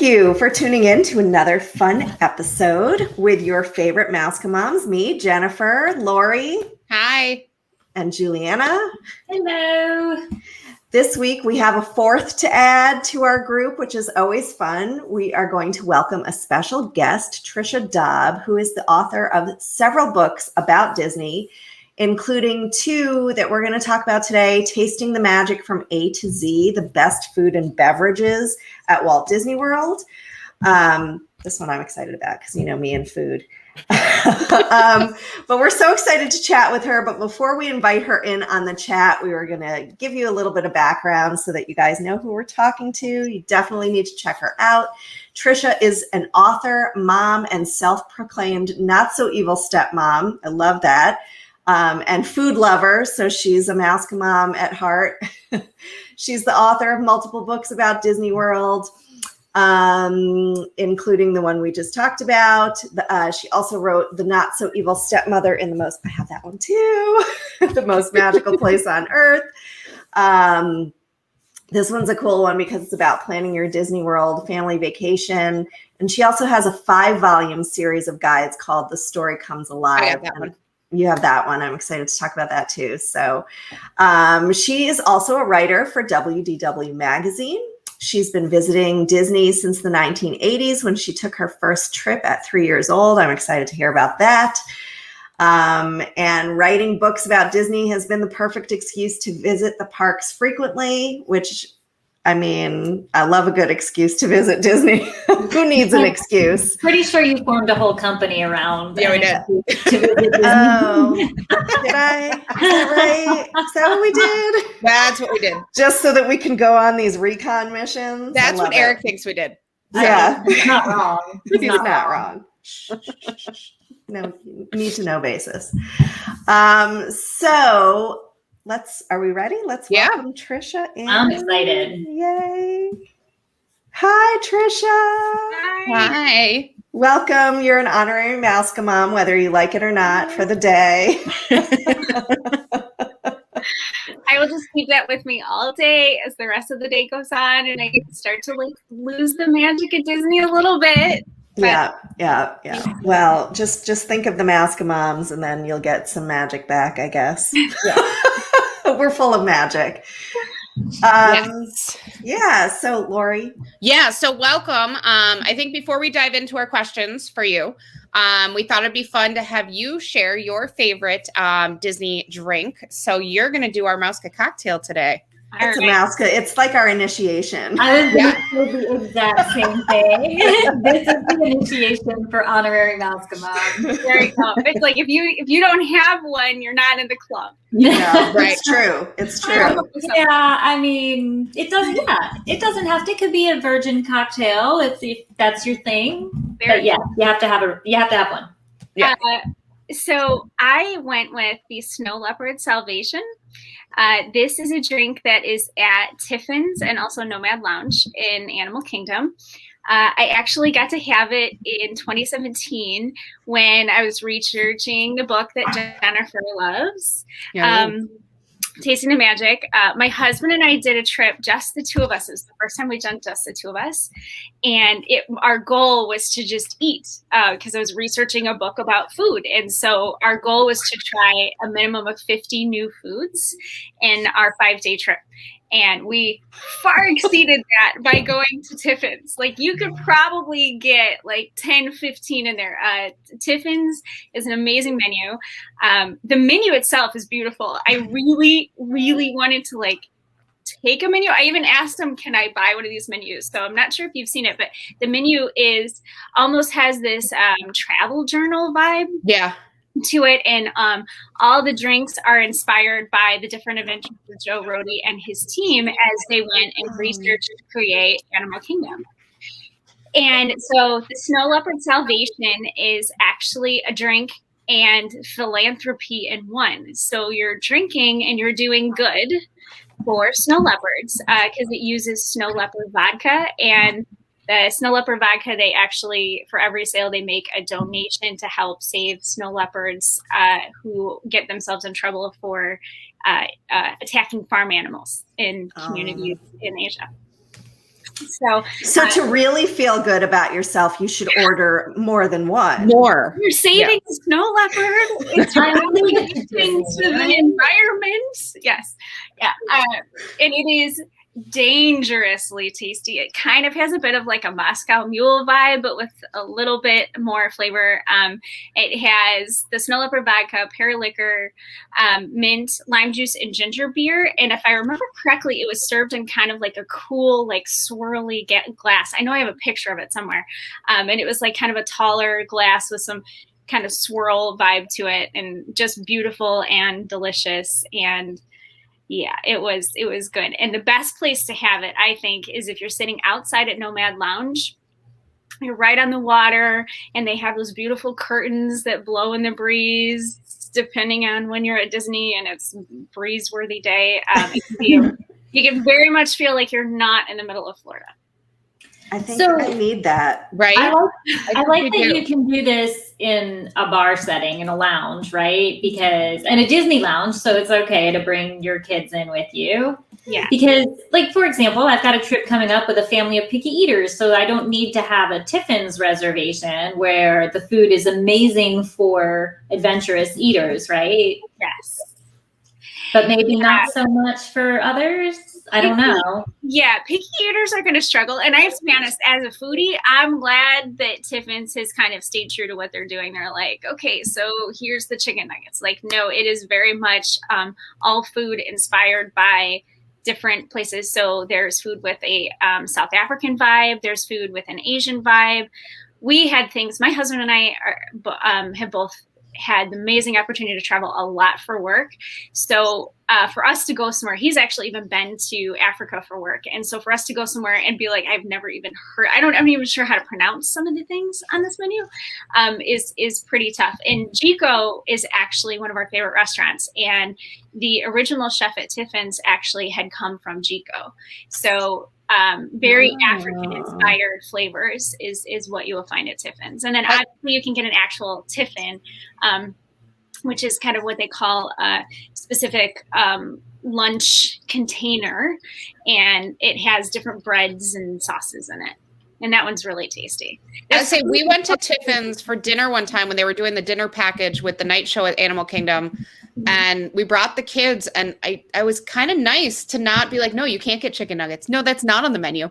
you for tuning in to another fun episode with your favorite Mouse Moms, me, Jennifer, Lori. Hi. And Juliana. Hello. This week we have a fourth to add to our group, which is always fun. We are going to welcome a special guest, Trisha Daab, who is the author of several books about Disney, including two that we're going to talk about today, Tasting the Magic from A to Z, the best food and beverages at Walt Disney World. This one I'm excited about because you know me and food. But we're so excited to chat with her. But before we invite her in on the chat, we were going to give you a little bit of background so that you guys know who we're talking to. You definitely need to check her out. Trisha is an author, mom, and self-proclaimed not-so-evil stepmom. I love that. And food lover. So she's a Mouse Mom at heart. She's the author of multiple books about Disney World, including the one we just talked about. She also wrote The Not So Evil Stepmother in the Most, I have that one too, The Most Magical Place on Earth. This one's a cool one because it's about planning your Disney World family vacation. And she also has a 5-volume series of guides called The Story Comes Alive. I have that one. You have that one. I'm excited to talk about that too. So she is also a writer for WDW Magazine. She's been visiting Disney since the 1980s when she took her first trip at 3 years old. I'm excited to hear about that. And writing books about Disney has been the perfect excuse to visit the parks frequently, which, I mean, I love a good excuse to visit Disney. Who needs an excuse? Pretty sure you formed a whole company around. Yeah, we did. To visit Disney. Oh, did I? Is that right? Is that what we did? That's what we did. Just so that we can go on these recon missions? That's what Eric thinks we did. Yeah. He's not wrong. He's not wrong. No need to know basis. So are we ready? Let's welcome Trisha in. I'm excited. Yay. Hi, Trisha. Hi. Welcome. You're an honorary Mouse Mom, whether you like it or not, for the day. I will just keep that with me all day as the rest of the day goes on, and I start to lose the magic at Disney a little bit. Yeah. Well, just think of the Mouse Moms, and then you'll get some magic back, I guess. Yeah. We're full of magic. Yes. Yeah. So, Lori. Yeah. So welcome. I think before we dive into our questions for you, we thought it'd be fun to have you share your favorite Disney drink. So you're going to do our Mouska cocktail today. It's a Mouska. It's like our initiation. I was going to say the exact same thing. This is the initiation for honorary Mouse Mom. There you go. It's like if you don't have one, you're not in the club. Yeah, right. It's true. It's true. Yeah, I mean, it doesn't. Yeah, it doesn't have to. It could be a virgin cocktail if that's your thing. But yeah, you have to have one. Yeah. So I went with the Snow Leopard Salvation. This is a drink that is at Tiffin's and also Nomad Lounge in Animal Kingdom. I actually got to have it in 2017 when I was researching the book that Jennifer loves, Tasting the Magic. My husband and I did a trip, just the two of us. It was the first time we'd done just the two of us. And our goal was to just eat because I was researching a book about food. And so our goal was to try a minimum of 50 new foods in our 5-day trip. And we far exceeded that by going to Tiffin's. Like you could probably get like 10, 15 in there. Tiffin's is an amazing menu. The menu itself is beautiful. I really, really wanted to take a menu. I even asked them, can I buy one of these menus? So I'm not sure if you've seen it, but the menu almost has this travel journal vibe. Yeah. To it, and all the drinks are inspired by the different adventures of Joe Rohde and his team as they went and researched to create Animal Kingdom. And so the Snow Leopard Salvation is actually a drink and philanthropy in one. So you're drinking and you're doing good for snow leopards because it uses snow leopard vodka. And the snow leopard vodka, they actually, for every sale, they make a donation to help save snow leopards who get themselves in trouble for attacking farm animals in communities in Asia. So to really feel good about yourself, you should order more than one. More. You're saving snow leopard. It's really to the environment. Yes. Yeah. And it is dangerously tasty. It kind of has a bit of like a Moscow Mule vibe, but with a little bit more flavor. It has the snow leopard vodka, pear liquor, mint, lime juice, and ginger beer. And if I remember correctly, it was served in kind of like a cool, like swirly glass. I know I have a picture of it somewhere. And it was like kind of a taller glass with some kind of swirl vibe to it, and just beautiful and delicious. And yeah, it was good. And the best place to have it, I think, is if you're sitting outside at Nomad Lounge. You're right on the water, and they have those beautiful curtains that blow in the breeze, depending on when you're at Disney and it's breeze-worthy day. You can very much feel like you're not in the middle of Florida. I think I need that. Right? I like that you can do this in a bar setting, in a lounge, right? And a Disney lounge, so it's okay to bring your kids in with you. Yeah. Because, like, for example, I've got a trip coming up with a family of picky eaters, so I don't need to have a Tiffin's reservation where the food is amazing for adventurous eaters, right? Yes. But maybe not so much for others. I don't know. Yeah, picky eaters are going to struggle. And I have to be honest, as a foodie, I'm glad that Tiffin's has kind of stayed true to what they're doing. They're like, okay, so here's the chicken nuggets. Like, no, it is very much all food inspired by different places. So there's food with a South African vibe. There's food with an Asian vibe. We had things, my husband and I have both had the amazing opportunity to travel a lot for work. So for us to go somewhere, he's actually even been to Africa for work. And so for us to go somewhere and be like, I've never even heard, I'm even sure how to pronounce some of the things on this menu, is pretty tough. And Jico is actually one of our favorite restaurants. And the original chef at Tiffin's actually had come from Jico. So very African inspired flavors is what you will find at Tiffin's. And then obviously you can get an actual Tiffin, which is kind of what they call a specific lunch container, and it has different breads and sauces in it. And that one's really tasty. I say we went to Tiffin's for dinner one time when they were doing the dinner package with the night show at Animal Kingdom. And we brought the kids, and I was kind of nice to not be like, no, you can't get chicken nuggets. No, that's not on the menu.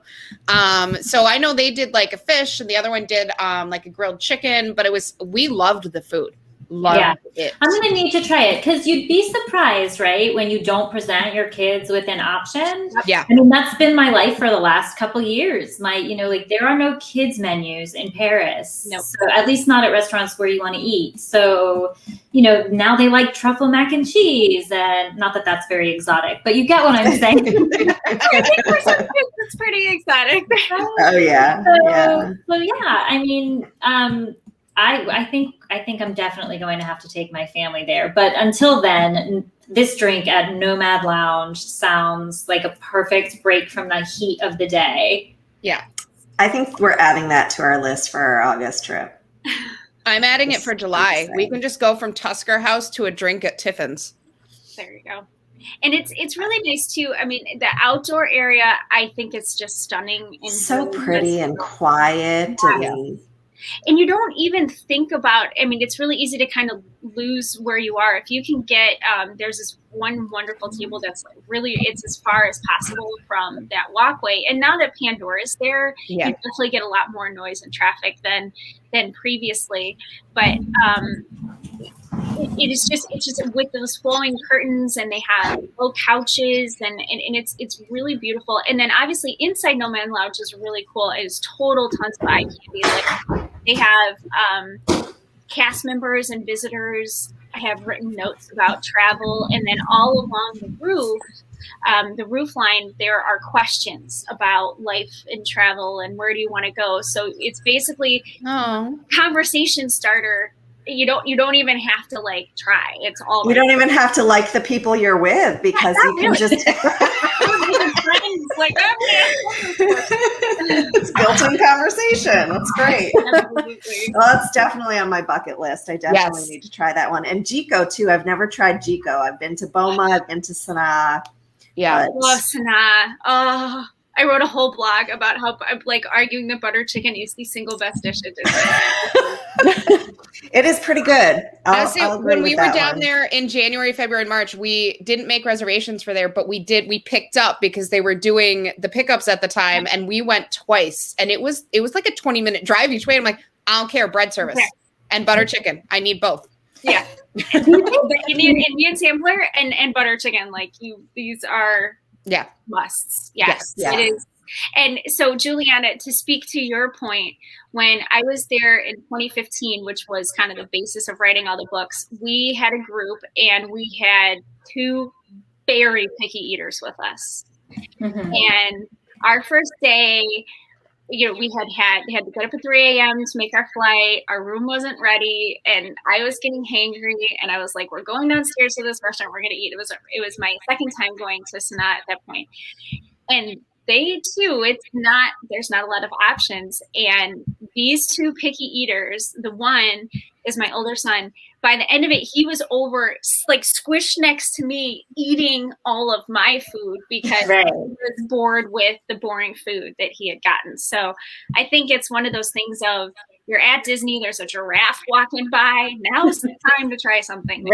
So I know they did like a fish, and the other one did like a grilled chicken, but we loved the food. Loved it. I'm going to need to try it, because you'd be surprised, right, when you don't present your kids with an option. Yeah. I mean, that's been my life for the last couple of years. There are no kids menus in Paris. Nope. So at least not at restaurants where you want to eat. So, now they like truffle mac and cheese, and not that that's very exotic, but you get what I'm saying. I think for some kids it's pretty exotic. Oh yeah. So yeah, I mean, I think I'm definitely going to have to take my family there. But until then, this drink at Nomad Lounge sounds like a perfect break from the heat of the day. Yeah. I think we're adding that to our list for our August trip. I'm adding it for July. We can just go from Tusker House to a drink at Tiffin's. There you go. And it's really nice too. I mean, the outdoor area, I think it's just stunning. And so pretty and quiet. And you don't even think about, it's really easy to kind of lose where you are. If you can get, there's this one wonderful table that's like really, it's as far as possible from that walkway. And now that Pandora's there, you definitely get a lot more noise and traffic than previously. But it's just with those flowing curtains, and they have low couches, and it's really beautiful. And then obviously inside Nomad Lounge is really cool. It is total tons of eye candy. Like they have cast members and visitors have written notes about travel, and then all along the roof line, there are questions about life and travel and where do you want to go. So it's basically conversation starter. You don't even have to like try. It's all you don't even have to like the people you're with, because you can just like it's built-in conversation. That's great. Absolutely. Well, that's definitely on my bucket list. I definitely need to try that one. And Jico too. I've never tried Jico. I've been to Boma. I've been to Sanaa. Yeah. Love Sanaa. Oh, I wrote a whole blog about how I'm like arguing that butter chicken is the single best dish at Disney. It is pretty good. I'll agree when we with were that down one. there in January, February, and March, we didn't make reservations for there, but we picked up because they were doing the pickups at the time, and we went twice, and it was like a 20-minute drive each way. I'm like, I don't care, bread service and butter chicken. I need both. Yeah. The Indian sampler and butter chicken, like these are musts. Yes, it is. And so, Juliana, to speak to your point, when I was there in 2015, which was kind of the basis of writing all the books, we had a group and we had 2 very picky eaters with us. Mm-hmm. And our first day, you know, we had to get up at 3 a.m. to make our flight. Our room wasn't ready, and I was getting hangry. And I was like, "We're going downstairs to this restaurant. We're going to eat." It was my second time going to Sanaa at that point, and they too. There's not a lot of options. And these 2 picky eaters. The one is my older son. By the end of it, he was over, like, squished next to me, eating all of my food because he was bored with the boring food that he had gotten. So I think it's one of those things of, you're at Disney, there's a giraffe walking by. Now's the time to try something new.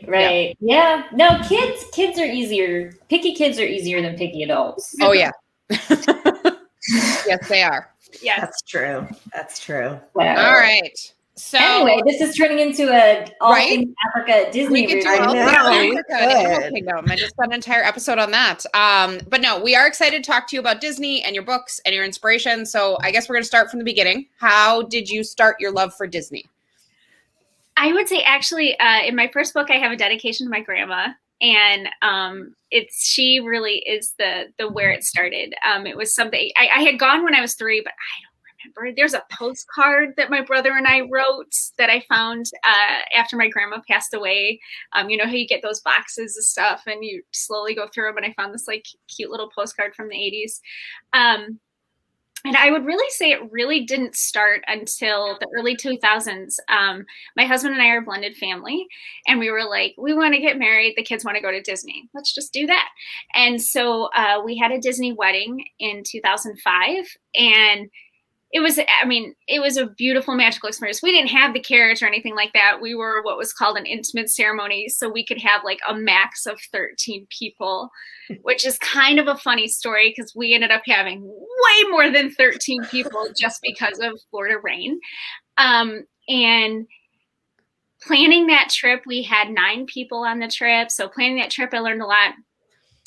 Right. Yeah. No, kids are easier. Picky kids are easier than picky adults. Oh, yeah. Yes, they are. Yes. That's true. Wow. All right. So anyway, this is turning into a all things Africa Disney. We could do Animal Kingdom and just spend an entire episode on that. But no, we are excited to talk to you about Disney and your books and your inspiration. So I guess we're going to start from the beginning. How did you start your love for Disney? I would say actually, in my first book, I have a dedication to my grandma. And she really is the where it started. It was something I had gone when I was 3, but I don't remember. There's a postcard that my brother and I wrote that I found after my grandma passed away. You know how you get those boxes of stuff and you slowly go through them. And I found this like cute little postcard from the 80s. And I would really say it really didn't start until the early 2000s. My husband and I are a blended family, and we were like, we want to get married. The kids want to go to Disney. Let's just do that. And so we had a Disney wedding in 2005, and it was a beautiful, magical experience. We didn't have the carriage or anything like that. We were what was called an intimate ceremony. So we could have like a max of 13 people, which is kind of a funny story because we ended up having way more than 13 people just because of Florida rain. And planning that trip, we had 9 people on the trip. So planning that trip, I learned a lot.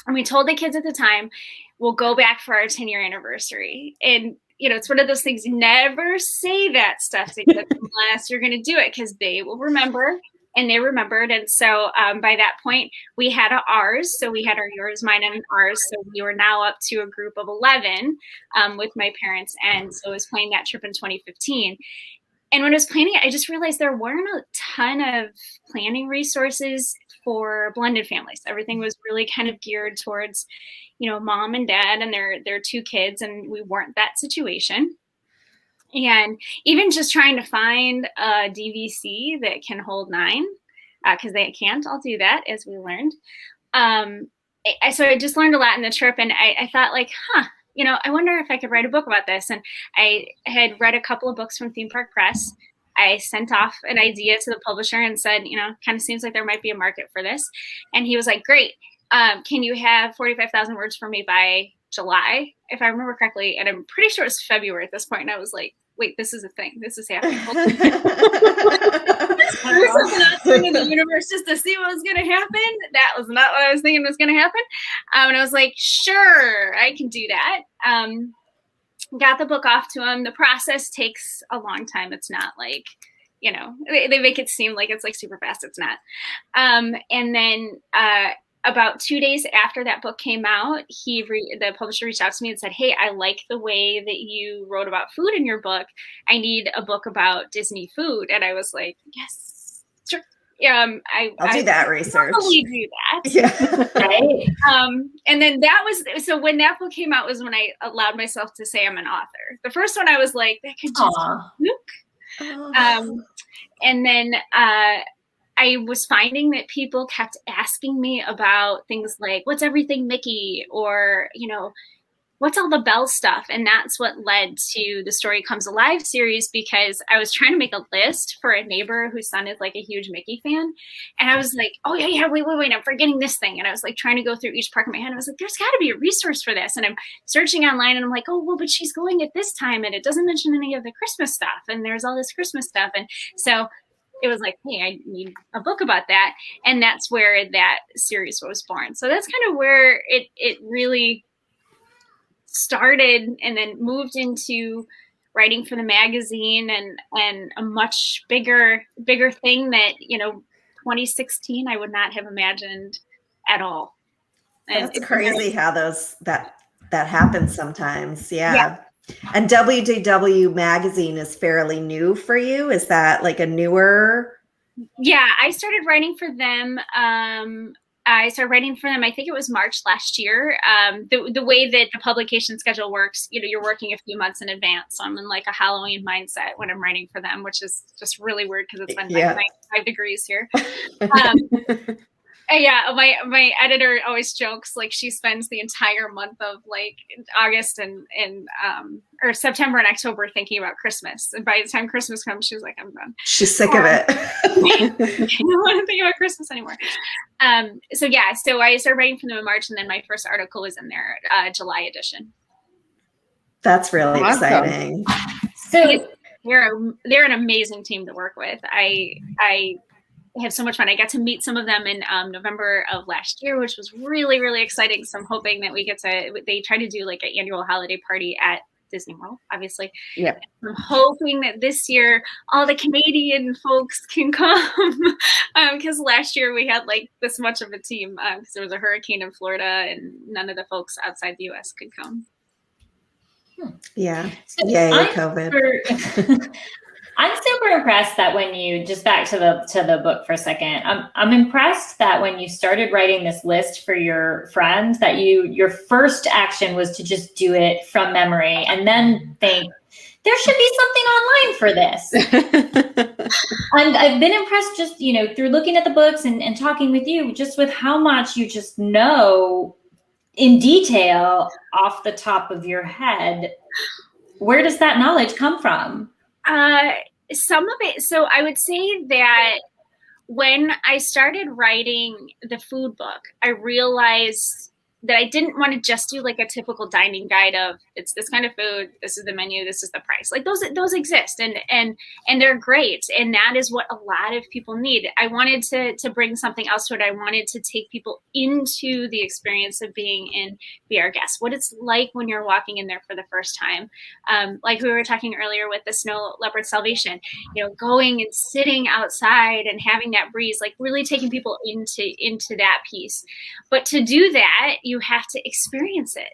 And we told the kids at the time, we'll go back for our 10-year anniversary. And you know, it's one of those things, never say that stuff unless you're going to do it because they will remember, and they remembered. And so by that point, we had ours. So we had our yours, mine, and ours. So we were now up to a group of 11 with my parents. And so I was planning that trip in 2015. And when I was planning it, I just realized there weren't a ton of planning resources for blended families. Everything was really kind of geared towards, you know, mom and dad and their 2 kids, and we weren't that situation. And even just trying to find a DVC that can hold 9, because they can't, I'll do that, as we learned. So I just learned a lot in the trip, and I thought like, you know, I wonder if I could write a book about this. And I had read a couple of books from Theme Park Press. I sent off an idea to the publisher and said, you know, kind of seems like there might be a market for this. And he was like, great. Can you have 45,000 words for me by July, if I remember correctly? And I'm pretty sure it's February at this point. And I was like, wait, this is a thing. This is happening. This is not in the universe just to see what was going to happen. That was not what I was thinking was going to happen. And I was like, sure, I can do that. Got the book off to him. The process takes a long time. It's not like, you know, they make it seem like it's like super fast. It's not. And then about 2 days after that book came out, the publisher reached out to me and said, hey, I like the way that you wrote about food in your book. I need a book about Disney food. And I was like, yes, sure. I'll do that research. Probably do that. Yeah. Right. And then so when that book came out was when I allowed myself to say I'm an author. The first one I was like, that could just look. And then I was finding that people kept asking me about things like, what's everything Mickey? Or, you know, what's all the Belle stuff? And that's what led to the Story Comes Alive series, because I was trying to make a list for a neighbor whose son is like a huge Mickey fan. And I was like, oh yeah, wait, I'm forgetting this thing. And I was like trying to go through each park in my head. I was like, there's got to be a resource for this. And I'm searching online and I'm like, oh, well, but she's going at this time and it doesn't mention any of the Christmas stuff. And there's all this Christmas stuff. And so it was like, hey, I need a book about that. And that's where that series was born. So that's kind of where it really started, and then moved into writing for the magazine and a much bigger thing that, 2016 I would not have imagined at all. And that's crazy how that happens sometimes. Yeah. And WDW Magazine is fairly new for you. Is that like a newer? Yeah, I started writing for them. I think it was March last year. The way that the publication schedule works, you're working a few months in advance. So I'm in like a Halloween mindset when I'm writing for them, which is just really weird because it's been 95 degrees here. Yeah, my editor always jokes, like, she spends the entire month of like August and or September and October thinking about Christmas, and by the time Christmas comes, she's like, I'm done. She's sick of it. I don't want to think about Christmas anymore. So I started writing for them in March, and then my first article was in their July edition. That's really exciting. So they're an amazing team to work with. I have so much fun. I got to meet some of them in November of last year, which was really, really exciting. So I'm hoping that they try to do like an annual holiday party at Disney World, obviously. Yeah. I'm hoping that this year all the Canadian folks can come, because last year we had like this much of a team because there was a hurricane in Florida and none of the folks outside the U.S. could come. Yeah. So Yay, COVID. I'm super impressed that when you, just back to the book for a second, I'm impressed that when you started writing this list for your friend, that your first action was to just do it from memory and then think, there should be something online for this. And I've been impressed just, through looking at the books and talking with you, just with how much you just know in detail off the top of your head. Where does that knowledge come from? Some of it. So I would say that when I started writing the food book, I realized that I didn't want to just do like a typical dining guide of, it's this kind of food, this is the menu, this is the price. Like those exist and they're great. And that is what a lot of people need. I wanted to bring something else to it. I wanted to take people into the experience of being in Be Our Guest, what it's like when you're walking in there for the first time. Like we were talking earlier with the Snow Leopard Salvation, going and sitting outside and having that breeze, like really taking people into that piece. But to do that, you have to experience it.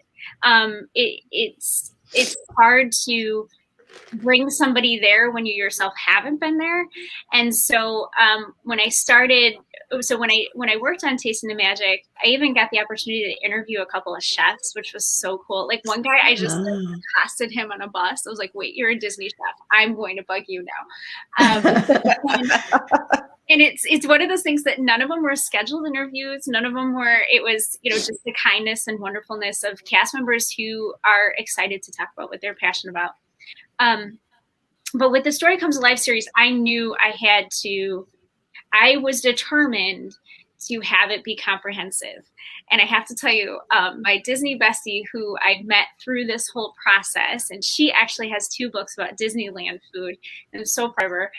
It's hard to bring somebody there when you yourself haven't been there. And so when I worked on Tasting the Magic, I even got the opportunity to interview a couple of chefs, which was so cool. Like one guy, I just accosted him on a bus. I was like, wait, you're a Disney chef. I'm going to bug you now. And it's one of those things that none of them were scheduled interviews. None of them were, it was, just the kindness and wonderfulness of cast members who are excited to talk about what they're passionate about. But with the Story Comes Alive series, I knew I was determined to have it be comprehensive. And I have to tell you, my Disney bestie who I met through this whole process, and she actually has 2 books about Disneyland food, and I'm so proud of her.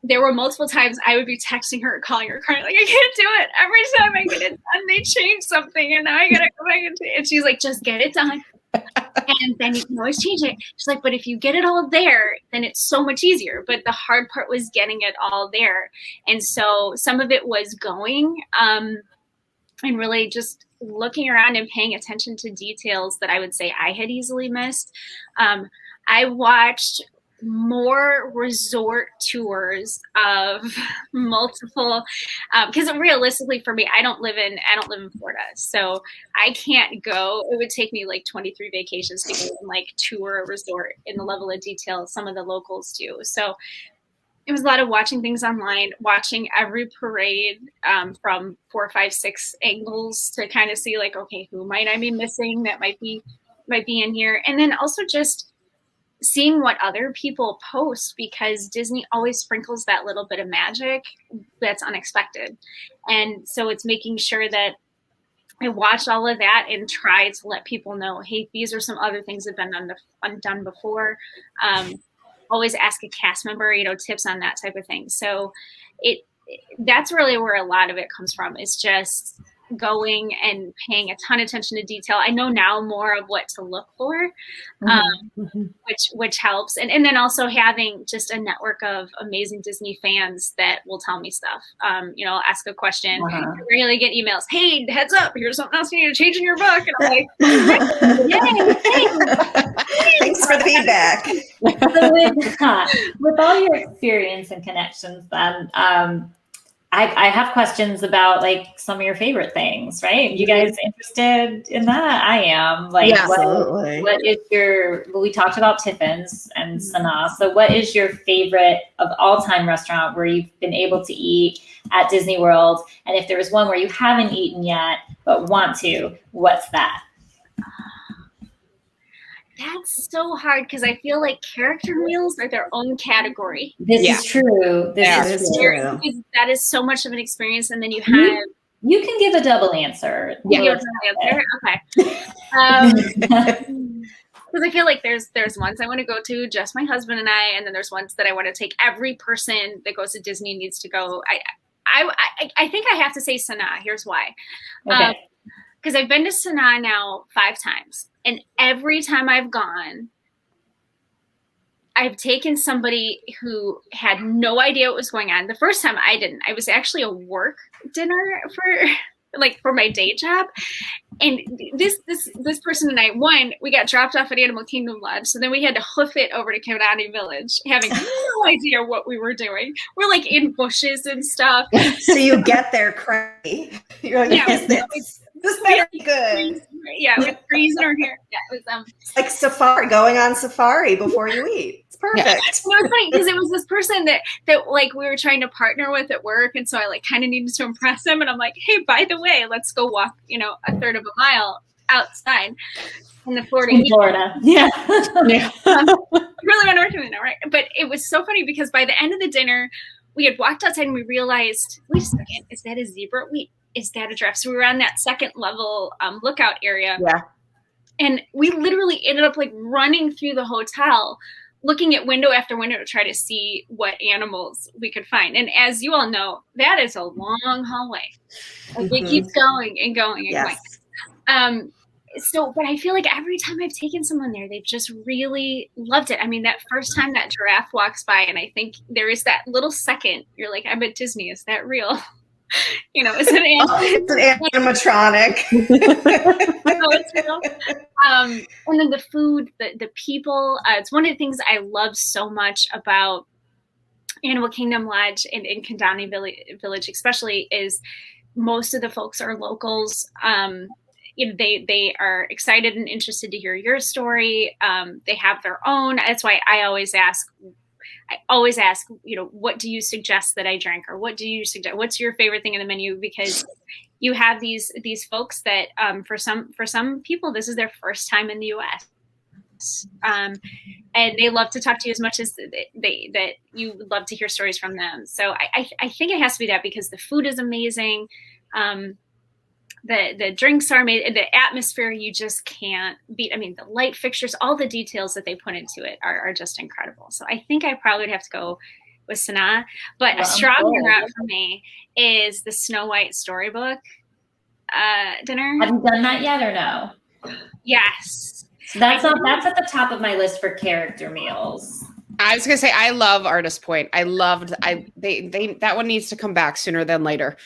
There were multiple times I would be texting her, calling her, crying, like, I can't do it. Every time I get it done, they change something, and now I gotta go back and she's like, just get it done. And then you can always change it. She's like, but if you get it all there, then it's so much easier. But the hard part was getting it all there. And so some of it was going and really just looking around and paying attention to details that I would say I had easily missed. I watched more resort tours of multiple, because realistically for me, I don't live in Florida, so I can't go. It would take me like 23 vacations to go and like tour a resort in the level of detail some of the locals do. So it was a lot of watching things online, watching every parade from 4, 5, 6 angles to kind of see like, okay, who might I be missing that might be by being here. And then also just seeing what other people post, because Disney always sprinkles that little bit of magic that's unexpected. And so it's making sure that I watch all of that and try to let people know, hey, these are some other things that have been done before. Always ask a cast member, tips on that type of thing. So that's really where a lot of it comes from, is just going and paying a ton of attention to detail. I know now more of what to look for, which helps. And then also having just a network of amazing Disney fans that will tell me stuff. I'll ask a question. I regularly get emails. Hey, heads up, here's something else you need to change in your book. And I'm like, yay, thanks for the feedback. So with all your experience and connections, then I have questions about like some of your favorite things, right? You guys interested in that? I am. Like, absolutely. What is we talked about Tiffin's and Sanaa. So what is your favorite of all time restaurant where you've been able to eat at Disney World? And if there was one where you haven't eaten yet, but want to, what's that? That's so hard, because I feel like character meals are their own category. This is true. This is true. That is so much of an experience. And then you have... You can give a double answer. Yeah. Okay. Because I feel like there's ones I want to go to, just my husband and I, and then there's ones that I want to take every person that goes to Disney needs to go. I think I have to say Sanaa. Here's why. Okay. Because I've been to Sanaa now 5 times. And every time I've gone, I've taken somebody who had no idea what was going on. The first time I didn't. I was actually a work dinner for my day job. And this person and I, we got dropped off at Animal Kingdom Lodge. So then we had to hoof it over to Kidani Village, having no idea what we were doing. We're like in bushes and stuff. So you get there crazy. You're like, this better be good. Yeah, with trees in our hair. Yeah, it was like safari, going on safari before you eat. It's perfect. Yeah. It was funny because it was this person that like we were trying to partner with at work, and so I like kind of needed to impress him, and I'm like, hey, by the way, let's go walk, a third of a mile outside in Florida. Yeah. Really want to work with him now, right? But it was so funny because by the end of the dinner, we had walked outside and we realized, wait a second, is that a zebra? Is that a giraffe? So we were on that second level lookout area. Yeah. And we literally ended up like running through the hotel, looking at window after window to try to see what animals we could find. And as you all know, that is a long hallway. Like it keeps going and going and going. But I feel like every time I've taken someone there, they've just really loved it. I mean, that first time that giraffe walks by, and I think there is that little second, you're like, I'm at Disney. Is that real? It's an animatronic. It's real. And then the food, the people. It's one of the things I love so much about Animal Kingdom Lodge and in Kidani Village, especially, is most of the folks are locals. They are excited and interested to hear your story. They have their own. That's why I always ask, what do you suggest that I drink, or what do you suggest? What's your favorite thing in the menu? Because you have these folks that for some people, this is their first time in the U.S. And they love to talk to you as much as that you would love to hear stories from them. So I think it has to be that, because the food is amazing. The drinks are made, the atmosphere you just can't beat. I mean, the light fixtures, all the details that they put into it are just incredible. So I think I probably would have to go with Sanaa. But a strong runner-up for me is the Snow White storybook dinner. Have you done that yet or no? Yes. So that's at the top of my list for character meals. I was gonna say I love Artist Point. That one needs to come back sooner than later.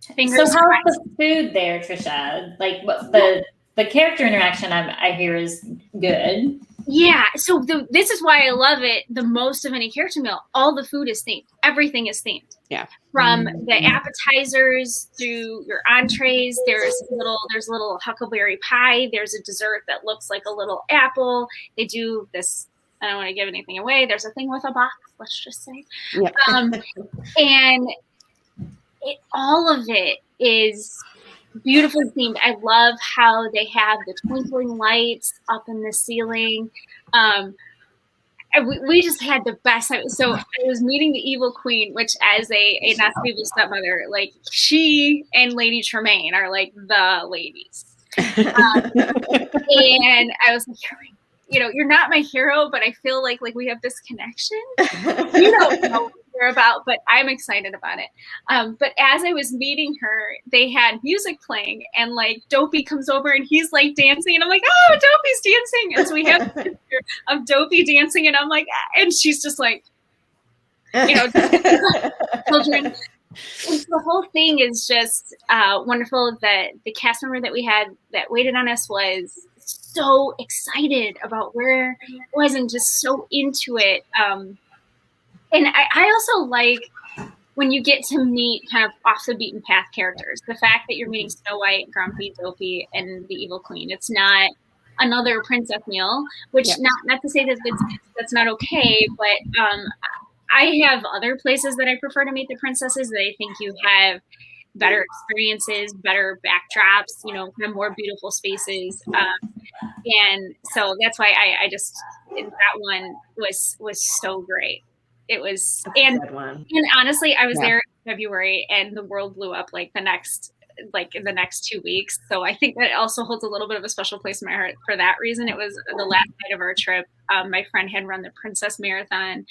So how's the food there, Trisha? Like what the character interaction I hear is good. Yeah. So this is why I love it the most of any character meal. All the food is themed. Everything is themed. Yeah. From the appetizers through your entrees, there's a little huckleberry pie. There's a dessert that looks like a little apple. They do this. I don't want to give anything away. There's a thing with a box. Let's just say. Yeah. And all of it is beautifully themed. I love how they have the twinkling lights up in the ceiling. We just had the best time. So I was meeting the evil queen, which as a not so evil stepmother, like she and Lady Tremaine are like the ladies. And I was like, you're not my hero, but I feel like we have this connection. You don't know what you're about, but I'm excited about it. But as I was meeting her, they had music playing, and like Dopey comes over and he's like dancing, and I'm like, oh, Dopey's dancing. And so we have a picture of Dopey dancing, and I'm like, and she's just like, children. And the whole thing is just wonderful. That the cast member that we had that waited on us was so excited about where it was and just so into it. And I also like when you get to meet kind of off the beaten path characters. The fact that you're meeting Snow White, Grumpy, Dopey, and the Evil Queen. It's not another princess meal, which not to say that that's not okay, but I have other places that I prefer to meet the princesses that I think you have better experiences, better backdrops, kind of more beautiful spaces. And so that's why I just, that one was so great. It was, and honestly, I was there in February and the world blew up in the next 2 weeks. So I think that also holds a little bit of a special place in my heart for that reason. It was the last night of our trip. My friend had run the Princess Marathon,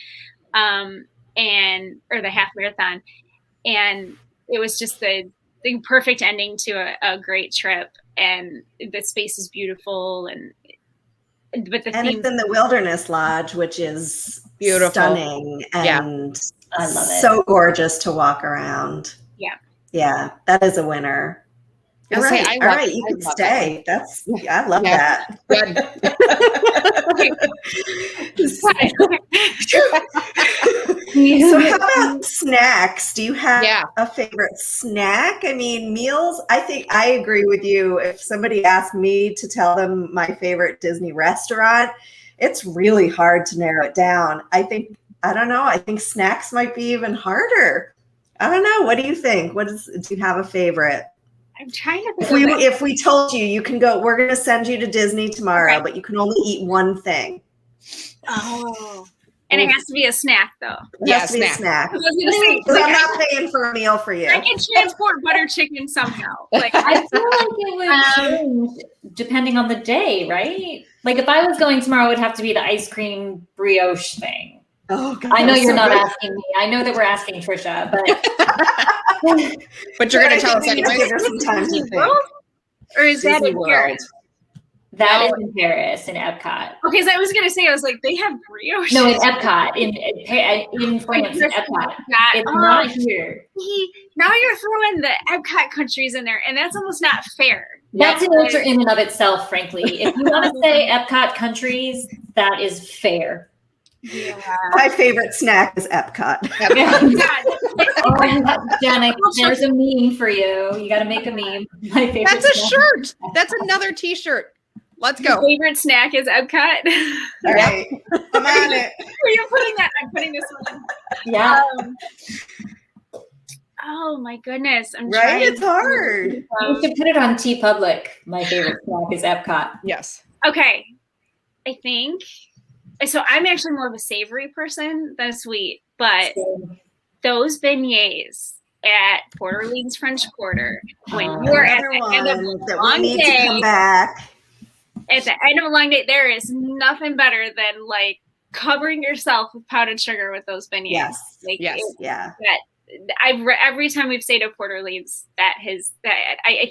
or the half marathon. And it was just the perfect ending to a great trip. And the space is beautiful. But the theme, it's in the Wilderness Lodge, which is beautiful, stunning, and I love it. So gorgeous to walk around. Yeah, that is a winner. All right, you can stay. I love that. Good. So how about snacks? Do you have a favorite snack? I mean, meals, I think I agree with you. If somebody asked me to tell them my favorite Disney restaurant, it's really hard to narrow it down. I think snacks might be even harder. I don't know. What do you think? Do you have a favorite? I'm trying to think. If we told you can go, we're going to send you to Disney tomorrow, but you can only eat one thing. Oh. And it has to be a snack, though. It has to be a snack. I was going to say, I'm not paying for a meal for you. I can transport butter chicken somehow. I feel like it would change depending on the day, right? Like if I was going tomorrow, it would have to be the ice cream brioche thing. Oh, God, I know you're not asking me. I know that we're asking Trisha, but but you're going to tell us anyway. Or is that in Paris? That is in Paris, in Epcot. Okay, so I was going to say, I was like, they have brioche. No, in Epcot, in France, in Epcot. It's not here. Now you're throwing the Epcot countries in there, and that's almost not fair. That's an answer in and of itself, frankly. If you want to say Epcot countries, that is fair. Yeah. My favorite snack is Epcot. Janet, there's a meme for you. You got to make a meme. My favorite. That's a shirt. That's another T-shirt. Let's go. Your favorite snack is Epcot. All right, I'm on it. You're putting that. I'm putting this one. Yeah. Oh my goodness! I'm right. Trying it's hard. You should put it on TeePublic. My favorite snack is Epcot. Yes. Okay, I think. So I'm actually more of a savory person than a sweet, but those beignets at Port Orleans French Quarter, when you are at the end of a long day, come back. At the end of a long day, there is nothing better than covering yourself with powdered sugar with those beignets. Yes. Every time we've stayed at Port Orleans, I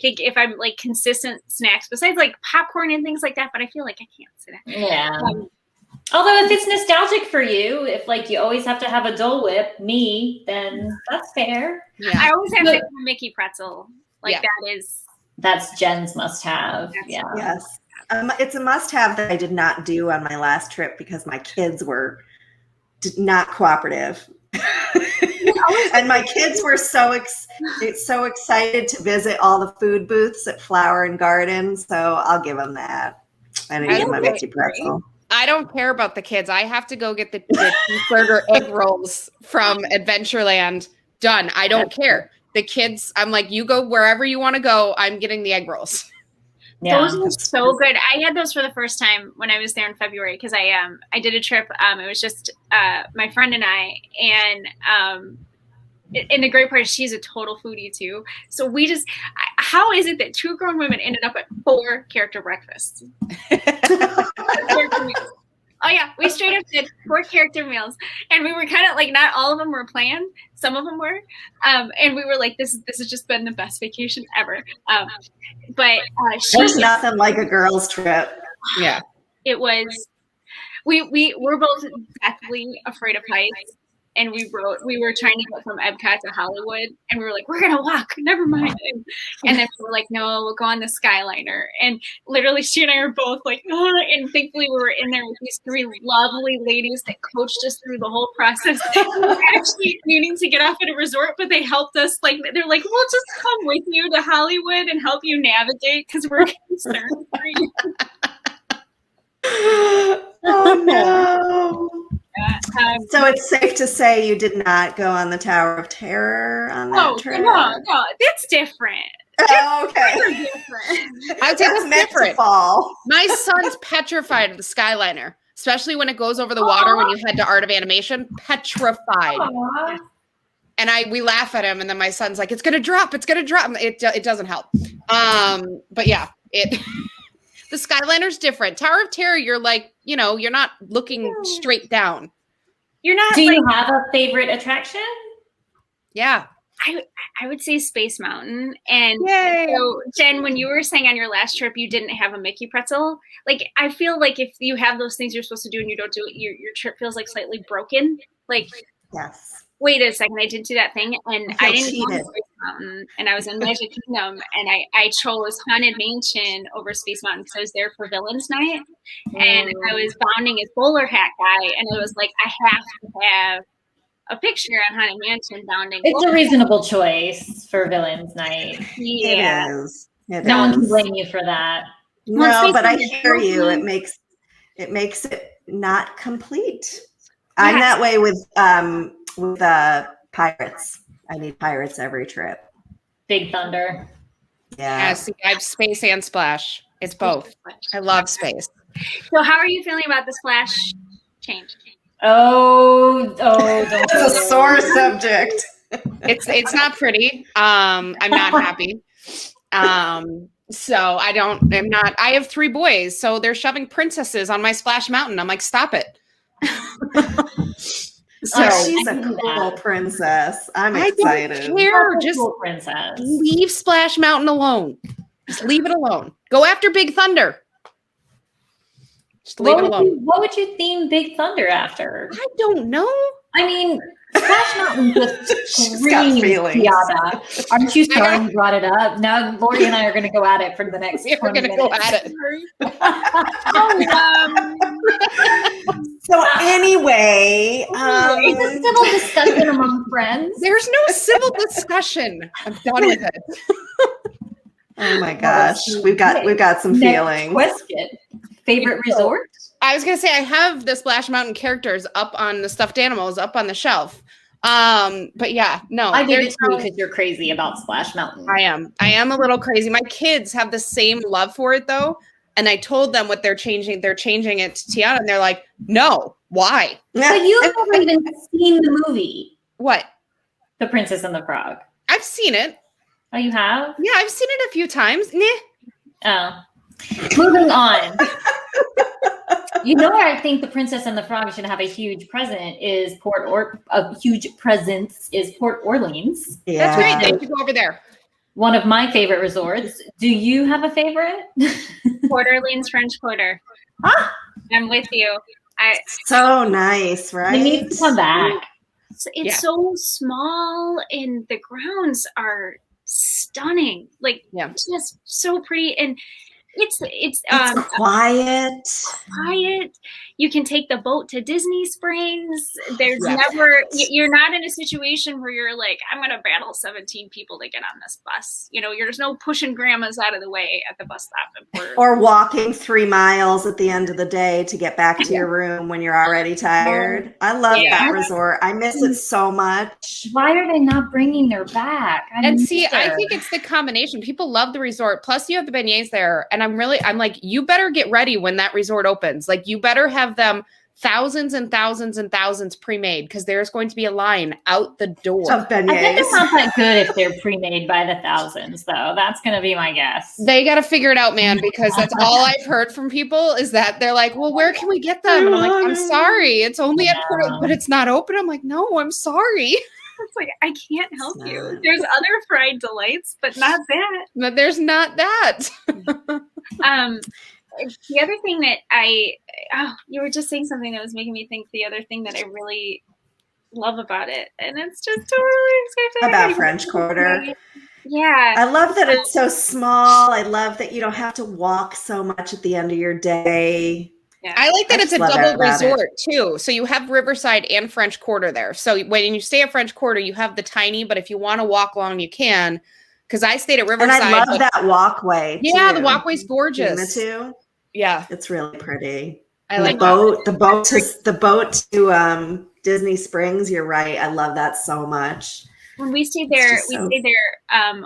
think if I'm consistent snacks besides popcorn and things like that, but I feel like I can't say that. Yeah. Although if it's nostalgic for you, if you always have to have a Dole Whip, then that's fair. Yeah. I always have a Mickey pretzel. That's Jen's must have. Yeah. Yes. It's a must have that I did not do on my last trip because my kids were not cooperative. And my kids were so excited to visit all the food booths at Flower and Garden. So I'll give them that. I didn't give my Mickey pretzel. I don't care about the kids. I have to go get the cheeseburger egg rolls from Adventureland done. I don't care. The kids, I'm like, you go wherever you want to go. I'm getting the egg rolls. Yeah. Those were so good. I had those for the first time when I was there in February because I did a trip. It was just my friend and I, and the great part is she's a total foodie too. So we just, how is it that 2 grown women ended up at 4 character breakfasts? Oh yeah, we straight up did 4 character meals, and we were kind of like, not all of them were planned, some of them were, and we were like, this has just been the best vacation ever. But there's nothing like a girls' trip. Yeah, it was. We were both deathly afraid of heights, and we were trying to get from Epcot to Hollywood, and we were like, we're gonna walk, never mind. And then we were like, no, we'll go on the Skyliner. And literally, she and I were both like, oh, and thankfully we were in there with these 3 lovely ladies that coached us through the whole process. We were actually needing to get off at a resort, but they helped us. Like, they're like, we'll just come with you to Hollywood and help you navigate because we're concerned for you. Oh no. So it's safe to say you did not go on the Tower of Terror on that trip? No, that's different. Oh, okay. Different. I would say that's different. Fall. My son's petrified of the Skyliner, especially when it goes over the water when you head to Art of Animation. Petrified. Aww. And we laugh at him, and then my son's like, "It's gonna drop. It's gonna drop." It doesn't help. But yeah, the Skyliner's different. Tower of Terror, you're like, you're not looking straight down. You're not. Do you have a favorite attraction? Yeah. I would say Space Mountain. And Yay. so, Jen, when you were saying on your last trip you didn't have a Mickey pretzel, like, I feel like if you have those things you're supposed to do and you don't do it, your trip feels like slightly broken. Like, yes. Wait a second, I didn't do that thing, and I didn't go to cheated. Space Mountain, and I was in Magic Kingdom, and I chose Haunted Mansion over Space Mountain because I was there for Villains Night, and I was bounding as bowler hat guy, and I was like, I have to have a picture on Haunted Mansion bounding. It's a reasonable choice for Villains Night. Yeah. It is. No one can blame you for that. No, but I hear you. It makes it not complete. I'm that way with pirates. I need pirates every trip. Big Thunder. Yeah. See, I have Space and Splash. It's both. I love space. So how are you feeling about the Splash change? Don't. It's a sore subject. It's not pretty. I'm not happy. So I have 3 boys, so they're shoving princesses on my Splash Mountain. I'm like, stop it. So she's a cool princess. I'm excited. I don't care. Just cool princess. Leave Splash Mountain alone. Just leave it alone. Go after Big Thunder. Just leave it alone. What would you theme Big Thunder after? I don't know. I mean, Splash Mountain just She's got screams feelings. Tiana. Aren't you sorry you brought it up? Now Lori and I are going to go at it for the next 20 We're going to minutes. go at it. So anyway, It's a civil discussion among friends. There's no civil discussion. I'm done with it. oh my gosh, we've got some feelings. Question. Favorite resort? I was gonna say I have the Splash Mountain characters up on the stuffed animals up on the shelf. But yeah, no. I did it too because you're crazy about Splash Mountain. I am a little crazy. My kids have the same love for it though. And I told them what they're changing. They're changing it to Tiana, and they're like, "No, why?" But you've never even seen the movie, What? The Princess and the Frog. I've seen it. Oh, you have? Yeah, I've seen it a few times. Oh. Moving on. You know where I think The Princess and the Frog should have a huge presence is Port Orleans. Yeah. That's great. They should go over there. One of my favorite resorts. Do you have a favorite? Port Orleans French Quarter. Ah, I'm with you. So nice, right? we need to come back. It's so small, and the grounds are stunning. Like, just so pretty. And It's quiet. Quiet. You can take the boat to Disney Springs. There's Yes. never, you're not in a situation where you're like, I'm going to battle 17 people to get on this bus. You know, there's no pushing grandmas out of the way at the bus stop. Or walking 3 miles at the end of the day to get back to your room when you're already tired. I love that resort. I miss it so much. Why are they not bringing her back? And see, I think it's the combination. People love the resort. Plus, you have the beignets there. And I'm like, you better get ready when that resort opens. Like, you better have them thousands and thousands and thousands pre-made, because there's going to be a line out the door. Of beignets. I bet they're not that good if they're pre-made by the thousands, though. That's going to be my guess. They got to figure it out, man, because that's all I've heard from people is that they're like, well, where can we get them? And I'm like, I'm sorry. It's only at Port, but it's not open. I'm like, no, I'm sorry. It's like, I can't help you. There's other fried delights, but not that. But there's not that. The other thing that you were just saying something that was making me think the other thing that I really love about it, and it's just totally about French Quarter. Yeah. I love that it's so small. I love that you don't have to walk so much at the end of your day. Yeah. I like that it's a double resort too. So you have Riverside and French Quarter there. So when you stay at French Quarter, you have the tiny, but if you want to walk along, you can. Because I stayed at Riverside. And I love that walkway. Yeah, too. The walkway's gorgeous. Too. Yeah, it's really pretty. I like the boat to Disney Springs. You're right. I love that so much. When we stayed there,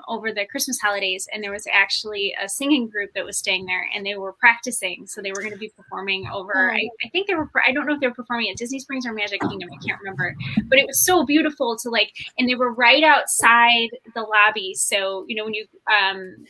over the Christmas holidays, and there was actually a singing group that was staying there, and they were practicing. So they were going to be performing over. I think they were. I don't know if they were performing at Disney Springs or Magic Kingdom. I can't remember. But it was so beautiful to and they were right outside the lobby. So when you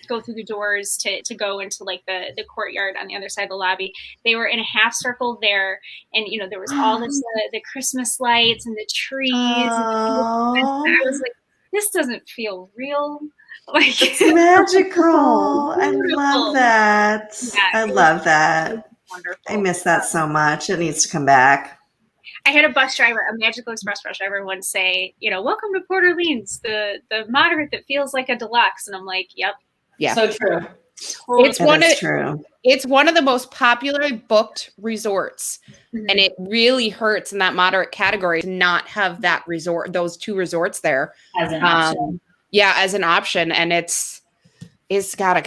go through the doors to go into the courtyard on the other side of the lobby, they were in a half circle there, and there was all this the Christmas lights and the trees. And I was like, this doesn't feel real. Like, it's magical. I love that. Yeah, I love that. Wonderful. I miss that so much. It needs to come back. I had a bus driver, a Magical Express bus driver, once say, welcome to Port Orleans, the moderate that feels like a deluxe. And I'm like, yep. Yeah. So true. Totally. It's one of the most popular booked resorts, and it really hurts in that moderate category to not have those two resorts there as an option. As an option, and it's gotta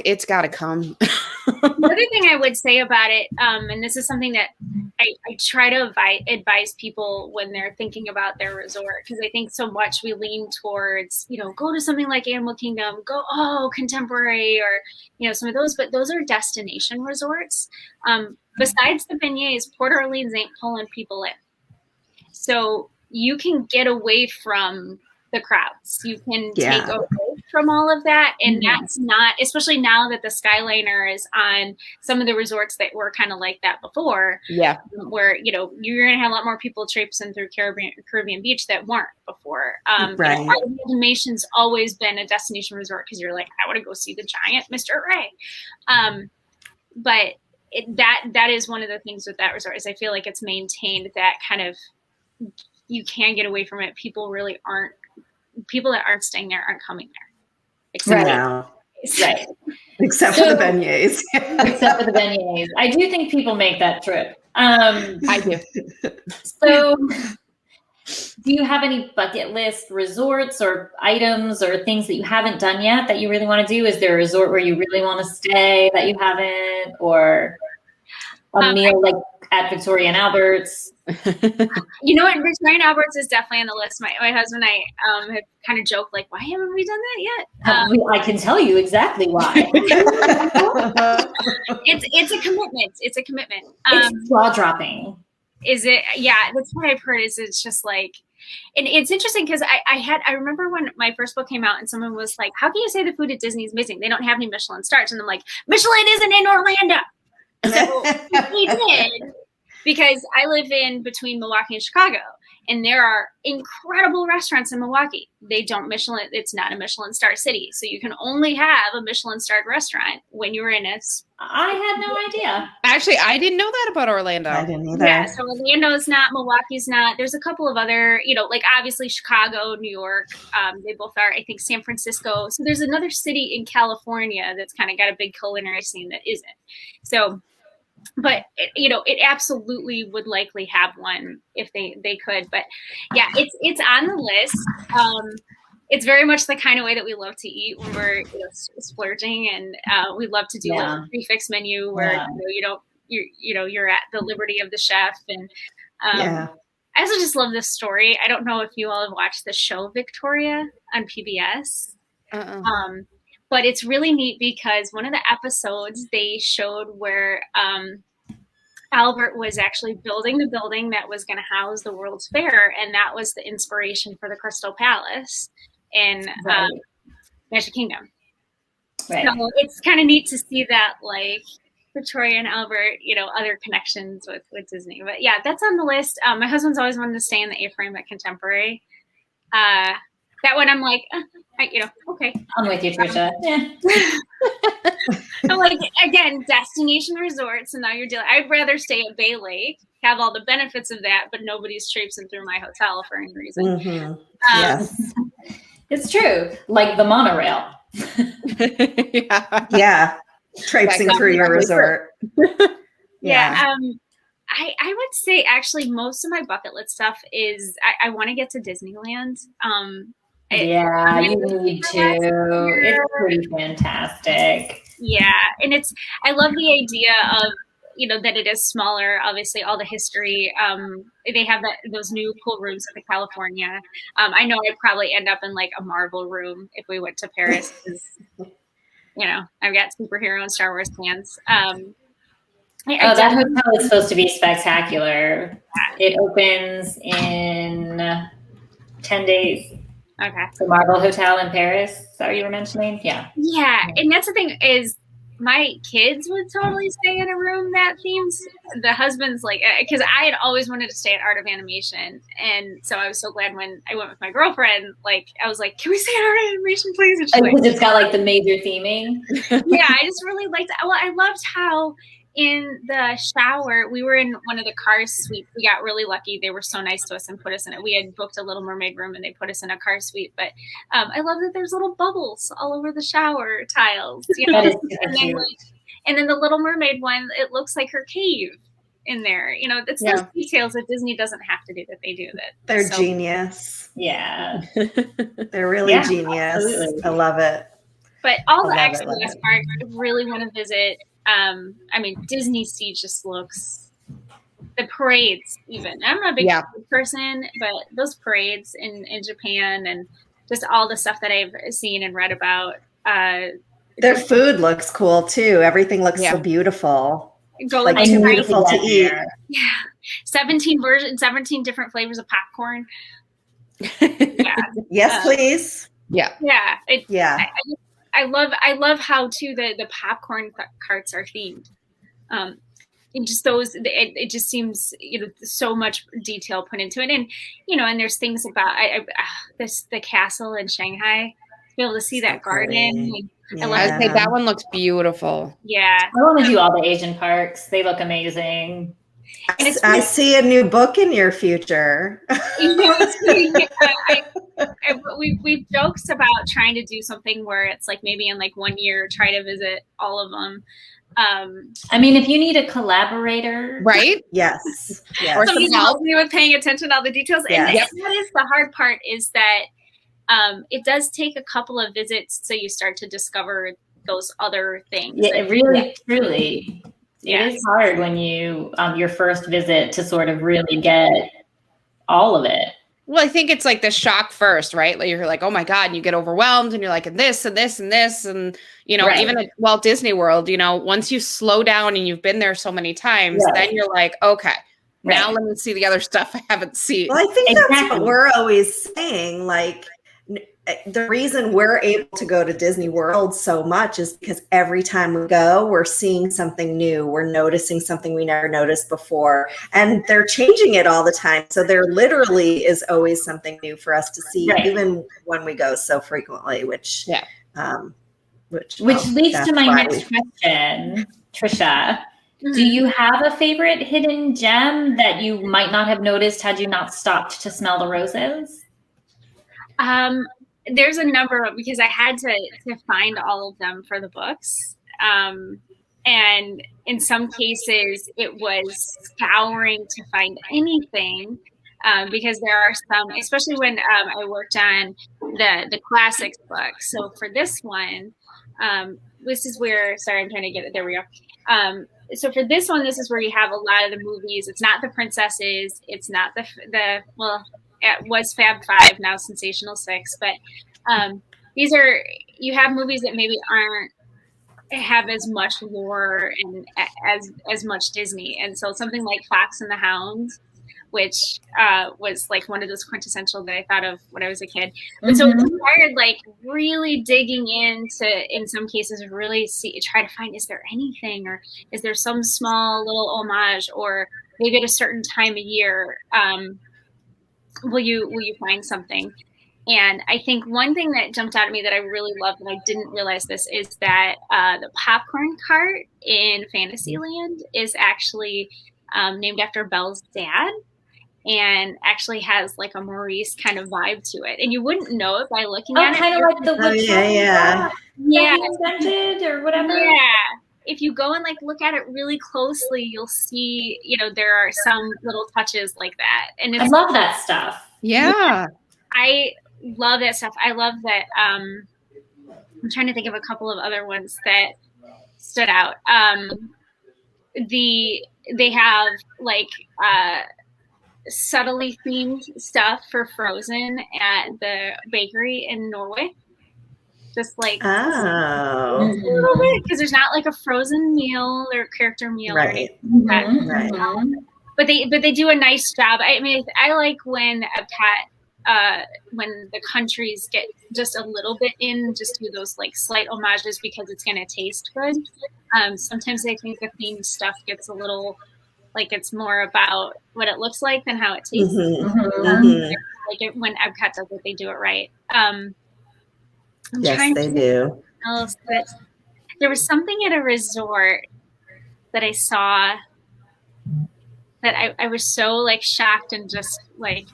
come. The other thing I would say about it, and this is something that I try to advise people when they're thinking about their resort, because I think so much we lean towards, go to something like Animal Kingdom, go, contemporary, or, some of those, but those are destination resorts. Besides the beignets, Port Orleans ain't pulling people in. So you can get away from the crowds. You can take away from all of that. And that's not, especially now that the Skyliner is on some of the resorts that were kind of like that before. Yeah. Where, you're going to have a lot more people traipsing through Caribbean Beach that weren't before. Right. Animation's always been a destination resort because you're like, I want to go see the giant Mr. Ray. But that is one of the things with that resort is I feel like it's maintained that kind of, you can get away from it. People that aren't staying there aren't coming there. Except for the beignets. Except for the beignets. I do think people make that trip. I do. So do you have any bucket list resorts or items or things that you haven't done yet that you really want to do? Is there a resort where you really want to stay that you haven't, or a meal like at Victoria and Albert's? You know what? Victoria and Albert's is definitely on the list. My husband and I have kind of joked, like, why haven't we done that yet? I can tell you exactly why. It's a commitment. It's a commitment. It's jaw dropping. Is it? Yeah, that's what I've heard. It's just like, and it's interesting because I remember when my first book came out and someone was like, how can you say the food at Disney is missing? They don't have any Michelin stars. And I'm like, Michelin isn't in Orlando. So we did, because I live in between Milwaukee and Chicago. And there are incredible restaurants in Milwaukee. They don't Michelin. It's not a Michelin star city. So you can only have a Michelin starred restaurant when you're in it. I had no idea. Actually, I didn't know that about Orlando. I didn't either. Yeah, so Orlando's not, Milwaukee's not. There's a couple of other, like obviously Chicago, New York. They both are. I think San Francisco. So there's another city in California that's kind of got a big culinary scene that isn't. So, but it absolutely would likely have one if they could. But yeah, it's on the list. It's very much the kind of way that we love to eat when we're splurging, and we love to do like a prefix menu where you're at the liberty of the chef. And I also just love this story. I don't know if you all have watched the show Victoria on PBS, but it's really neat because one of the episodes they showed where Albert was actually building the building that was going to house the World's Fair, and that was the inspiration for the Crystal Palace in Magic Kingdom. Right. So it's kind of neat to see that, like Victoria and Albert, other connections with Disney. But yeah, that's on the list. My husband's always wanted to stay in the A-frame at Contemporary. That one, I'm like, okay. I'm with you, Trisha. I'm like, again, destination resorts, and now you're dealing. I'd rather stay at Bay Lake, have all the benefits of that, but nobody's traipsing through my hotel for any reason. Mm-hmm. Yes. It's true. Like the monorail. Yeah. Traipsing through your resort. Yeah. I would say actually most of my bucket list stuff is I want to get to Disneyland. You need to. It's pretty fantastic. Yeah. And I love the idea of, that it is smaller. Obviously, all the history. They have those new cool rooms at the California. I know I'd probably end up in like a Marvel room if we went to Paris because, I've got superhero and Star Wars fans. That hotel is supposed to be spectacular. It opens in 10 days. Okay. The Marvel Hotel in Paris. Is that what you were mentioning? Yeah. Yeah. And that's the thing is, my kids would totally stay in a room that themes. The husband's like, because I had always wanted to stay at Art of Animation. And so I was so glad when I went with my girlfriend, like, I was like, can we stay at Art of Animation, please? And because it's got like the major theming. Yeah, I just really liked it. Well, I loved how in the shower, we were in one of the car suites. We got really lucky. They were so nice to us and put us in it. We had booked a Little Mermaid room and they put us in a car suite. But I love that there's little bubbles all over the shower tiles. And then the Little Mermaid one, it looks like her cave in there. It's those details that Disney doesn't have to do that they do that. They're genius. Yeah. They're really genius. Absolutely. I love it. But all the Exodus parks, I really want to visit. Disney Sea just looks, the parades even. I'm not a big person, but those parades in Japan and just all the stuff that I've seen and read about. Their food looks cool too. Everything looks so beautiful. Too beautiful to eat. Yeah. 17 different flavors of popcorn. Yes, please. Yeah. Yeah. I love how too the popcorn carts are themed. And just those, it just seems so much detail put into it, and and there's things about the castle in Shanghai. To be able to see that garden, I'd say that one looks beautiful. Yeah, I want to do all the Asian parks. They look amazing. I see a new book in your future. We've joked about trying to do something where it's like maybe in like 1 year try to visit all of them. If you need a collaborator, right? Yes. Or somebody to help me with paying attention to all the details. Yes. And that is the hard part is that it does take a couple of visits so you start to discover those other things. Yeah, it really, truly. It is hard when you your first visit to sort of really get all of it. Well, I think it's like the shock first, right? Like you're like, oh my God, and you get overwhelmed and you're like, and this and this and this. And, even at Walt Disney World, once you slow down and you've been there so many times, then you're like, okay, now let me see the other stuff I haven't seen. Well, I think that's what we're always saying. Like, the reason we're able to go to Disney World so much is because every time we go, we're seeing something new. We're noticing something we never noticed before, and they're changing it all the time. So there literally is always something new for us to see, even when we go so frequently, which leads to my next question, Trisha. Do you have a favorite hidden gem that you might not have noticed had you not stopped to smell the roses? There's a number of, because I had to find all of them for the books. And in some cases it was scouring to find anything, because there are some, especially when I worked on the classics book. So for this one, this is where, sorry, I'm trying to get it. There we go. So for this one, this is where you have a lot of the movies. It's not the princesses. It's not the well, it was Fab Five, now Sensational Six. But these are, you have movies that maybe aren't have as much lore and as much Disney. And so something like Fox and the Hound, which was like one of those quintessential that I thought of when I was a kid. But so it required like really digging into, in some cases, really try to find, is there anything, or is there some small little homage, or maybe at a certain time of year, will you find something? And I think one thing that jumped out at me that I really loved, and I didn't realize this, is that the popcorn cart in Fantasyland is actually named after Belle's dad, and actually has like a Maurice kind of vibe to it. And you wouldn't know it by looking at it. Kind of like the witch invented or whatever. Yeah. If you go and like look at it really closely, you'll see, there are some little touches like that. And I love that stuff. Yeah. I love that stuff. I love that. I'm trying to think of a couple of other ones that stood out. They have like subtly themed stuff for Frozen at the bakery in Norway. Just like a little bit, because there's not like a Frozen meal or character meal, right? Right. But they do a nice job. I mean, I like when when the countries get just a little bit in, just do those like slight homages because it's going to taste good. Sometimes I think the themed stuff gets a little like it's more about what it looks like than how it tastes. Like when Epcot does it, they do it right. Yes, they do. There was something at a resort that I saw that I was so like shocked and just like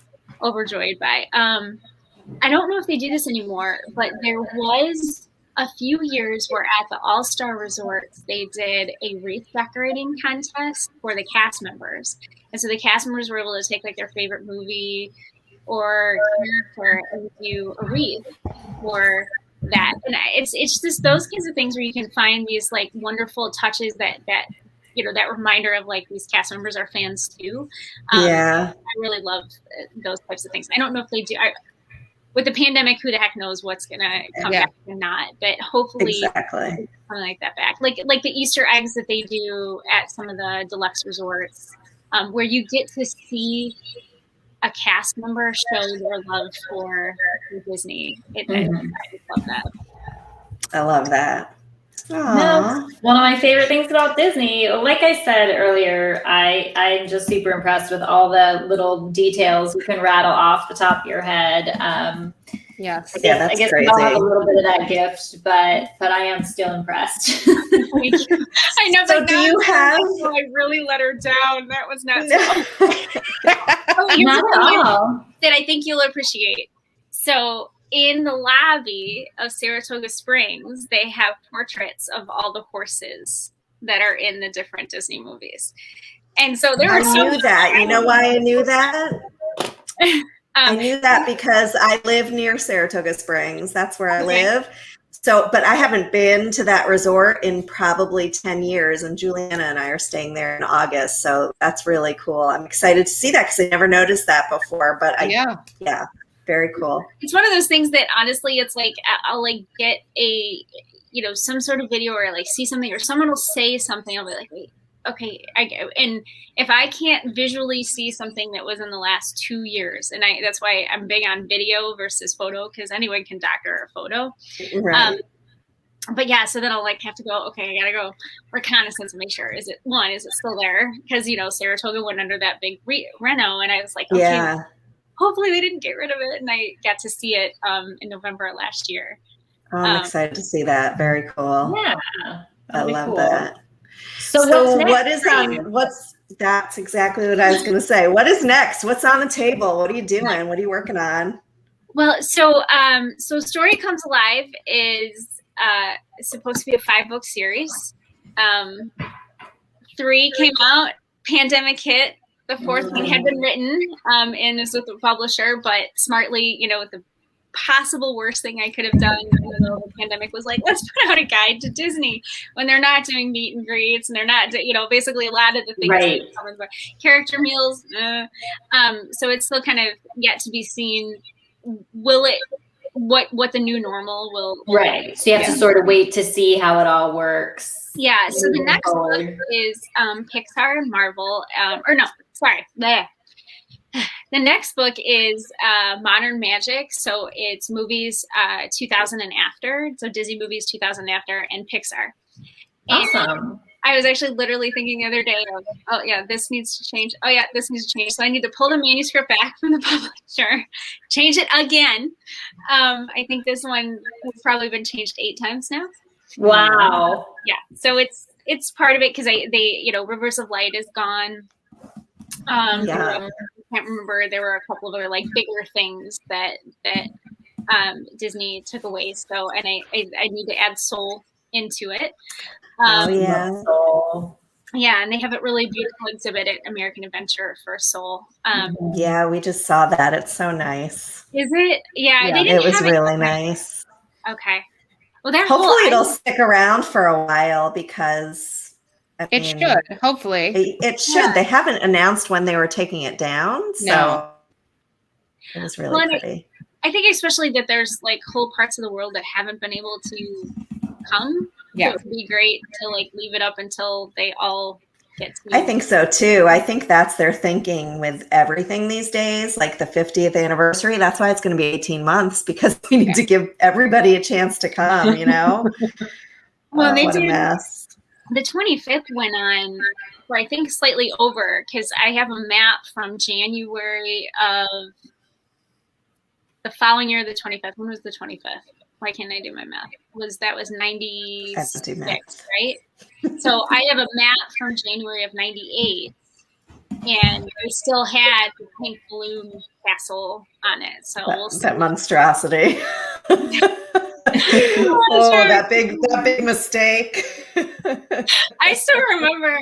overjoyed by. I don't know if they do this anymore, but there was a few years where at the All-Star Resorts, they did a wreath decorating contest for the cast members. And so the cast members were able to take like their favorite movie or character and do a wreath for that. And it's just those kinds of things where you can find these like wonderful touches that that reminder of like these cast members are fans too. I really love those types of things. I don't know if they do. With the pandemic, who the heck knows what's gonna come back or not? But hopefully, something like that back, like the Easter eggs that they do at some of the deluxe resorts, where you get to see a cast member show their love for Disney. I just love that. I love that. No, one of my favorite things about Disney, like I said earlier, I'm just super impressed with all the little details you can rattle off the top of your head. That's I guess crazy. we all have a little bit of that gift, but I am still impressed. I know. So do you have? I really let her down. That was not. Not at all. That I think you'll appreciate. So in the lobby of Saratoga Springs, they have portraits of all the horses that are in the different Disney movies. And so there were I knew that. You know why I knew that? I knew that because I live near Saratoga Springs. That's where I live. So, but I haven't been to that resort in probably 10 years, and Juliana and I are staying there in August. So that's really cool. I'm excited to see that because I never noticed that before, but very cool. It's one of those things that honestly, it's like, I'll like get a, some sort of video or like see something or someone will say something. I'll be like, wait, okay, and if I can't visually see something that was in the last 2 years, and that's why I'm big on video versus photo, because anyone can doctor a photo. Right. But yeah, so then I'll like have to go, okay, I gotta go reconnaissance and make sure, is it still there? Because, Saratoga went under that big reno, and I was like, okay, Yeah. hopefully they didn't get rid of it. And I got to see it in November last year. Oh, I'm excited to see that. Very cool. Yeah. I love that. So what is that's exactly what I was going to say. What is next? What's on the table? What are you doing? What are you working on? Well, so Story Comes Alive is supposed to be a 5-book series. 3 came out, pandemic hit. The 4th one had been written and is with the publisher, but smartly, the possible worst thing I could have done in the middle of the pandemic was like, let's put out a guide to Disney when they're not doing meet and greets and they're not, basically a lot of the things, right. Character meals. So it's still kind of yet to be seen. Will it, what the new normal will. Right. So you have to sort of wait to see how it all works. Yeah. So the next book is Pixar and Marvel, The next book is Modern Magic. So it's movies 2000 and after. So Disney movies 2000 and after, and Pixar. Awesome. And I was actually literally thinking the other day of, oh yeah, this needs to change. Oh yeah, this needs to change. So I need to pull the manuscript back from the publisher, change it again. I think this one has probably been changed 8 times now. Wow. Yeah. So it's part of it because they Rivers of Light is gone. I can't remember. There were a couple of other like bigger things that Disney took away. So, and I need to add Soul into it. Yeah, and they have a really beautiful exhibit at American Adventure for Soul. Yeah, we just saw that. It's so nice. Is it? Yeah, they didn't it was really nice. Okay. Well, that hopefully it'll stick around for a while because it should. Hopefully it should. Yeah. They haven't announced when they were taking it down, so it was really pretty. I think especially that there's like whole parts of the world that haven't been able to come. Yeah, so it would be great to like leave it up until they all get to. I think so too. I think that's their thinking with everything these days, like the 50th anniversary. That's why it's going to be 18 months because we need to give everybody a chance to come, Well, they what did. A mess. The 25th went on for I think slightly over because I have a map from January of the following year, the 25th. When was the 25th? Why can't I do my math? That was 96, right? So I have a map from January of 98, and I still had the pink balloon castle on it. So that monstrosity. That big mistake. I still remember.